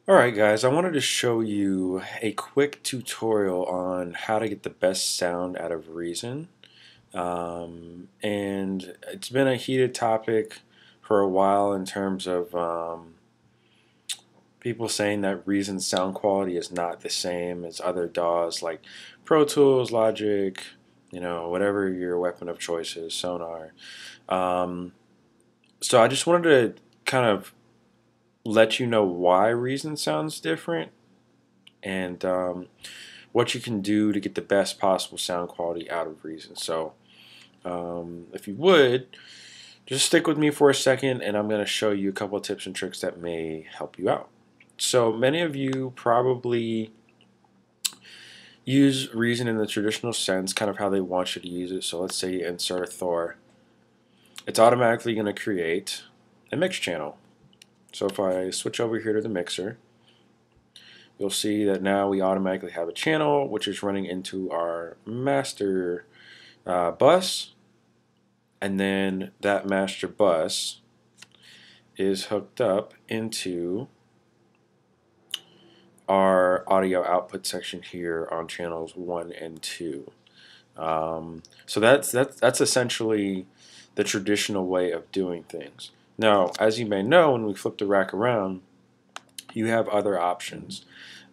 Alright guys, I wanted to show you a quick tutorial on how to get the best sound out of Reason. And it's been a heated topic for a while in terms of people saying that Reason's sound quality is not the same as other DAWs like Pro Tools, Logic, whatever your weapon of choice is, Sonar. Um, so I just wanted to kind of let you know why Reason sounds different and what you can do to get the best possible sound quality out of Reason. So if you would, just stick with me for a second and I'm going to show you a couple of tips and tricks that may help you out. So many of you probably use Reason in the traditional sense, kind of how they want you to use it. So let's say you insert a Thor. It's automatically going to create a mix channel. So if I switch over here to the mixer, you'll see that now we automatically have a channel which is running into our master bus, and then that master bus is hooked up into our audio output section here on channels 1 and 2. So that's essentially the traditional way of doing things. Now, as you may know, when we flip the rack around, you have other options.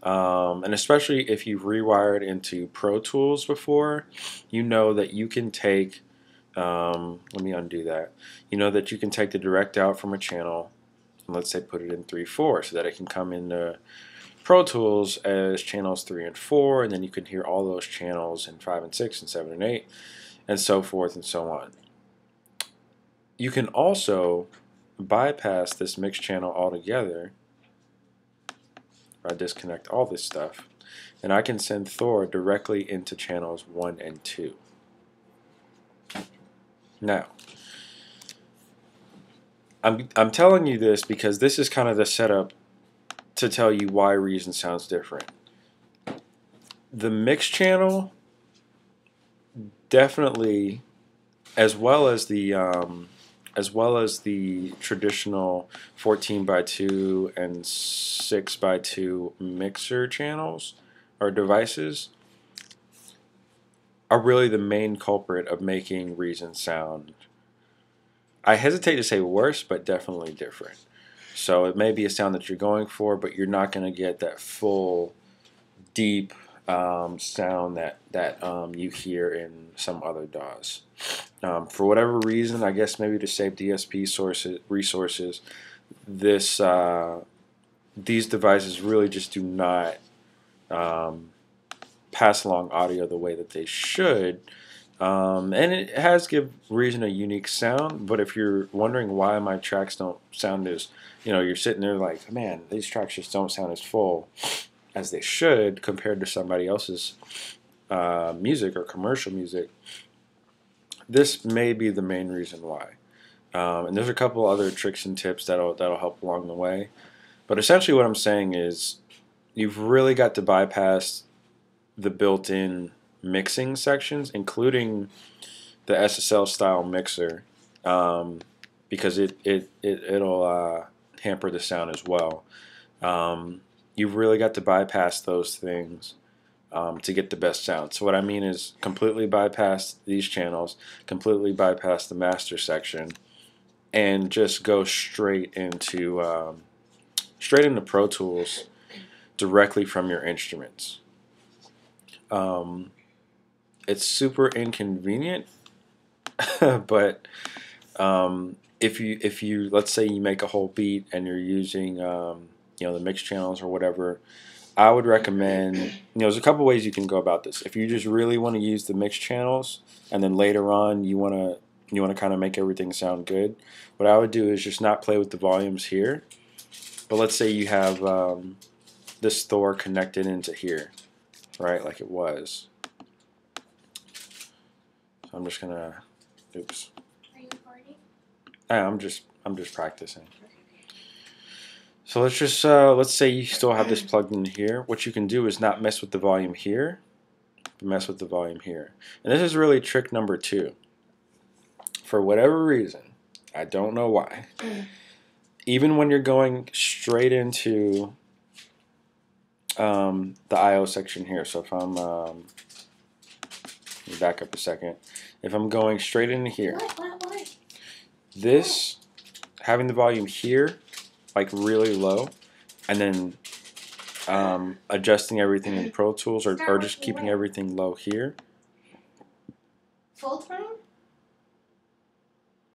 And especially if you've rewired into Pro Tools before, you know that you can take, let me undo that, you know that you can take the direct out from a channel, and let's say put it in 3/4 so that it can come into Pro Tools as channels 3 and 4, and then you can hear all those channels in 5 and 6 and 7 and 8, and so forth and so on. You can also bypass this mix channel altogether. I disconnect all this stuff, and I can send Thor directly into channels 1 and 2. Now, I'm telling you this because this is kind of the setup to tell you why Reason sounds different. The mix channel definitely, as well as the traditional 14:2 and 6:2 mixer channels or devices, are really the main culprit of making Reason sound, I hesitate to say worse, but definitely different. So it may be a sound that you're going for, but you're not going to get that full, deep sound that you hear in some other DAWs. For whatever reason, I guess maybe to save DSP resources, these devices really just do not um, pass along audio the way that they should. And it has give Reason a unique sound, but if you're wondering why my tracks don't sound as, you're sitting there like, man, these tracks just don't sound as full as they should compared to somebody else's music or commercial music, this may be the main reason why. And there's a couple other tricks and tips that'll help along the way. But essentially what I'm saying is you've really got to bypass the built-in mixing sections, including the SSL style mixer, because it'll hamper the sound as well. You've really got to bypass those things to get the best sound. So what I mean is completely bypass these channels, completely bypass the master section, and just go straight into Pro Tools directly from your instruments. It's super inconvenient, but if you let's say you make a whole beat and you're using the mix channels or whatever, I would recommend, there's a couple ways you can go about this. If you just really want to use the mix channels and then later on you want to kind of make everything sound good, what I would do is just not play with the volumes here, but let's say you have this Thor connected into here, right, like it was. So I'm just gonna, oops. Are you recording? I'm just practicing. So let's say you still have this plugged in here. What you can do is not mess with the volume here, but mess with the volume here. And this is really trick number 2. For whatever reason, I don't know why, even when you're going straight into the I/O section here. So if I'm let me back up a second. If I'm going straight into here, this having the volume here, like really low, and then adjusting everything in Pro Tools, or just keeping everything low here. Full tone?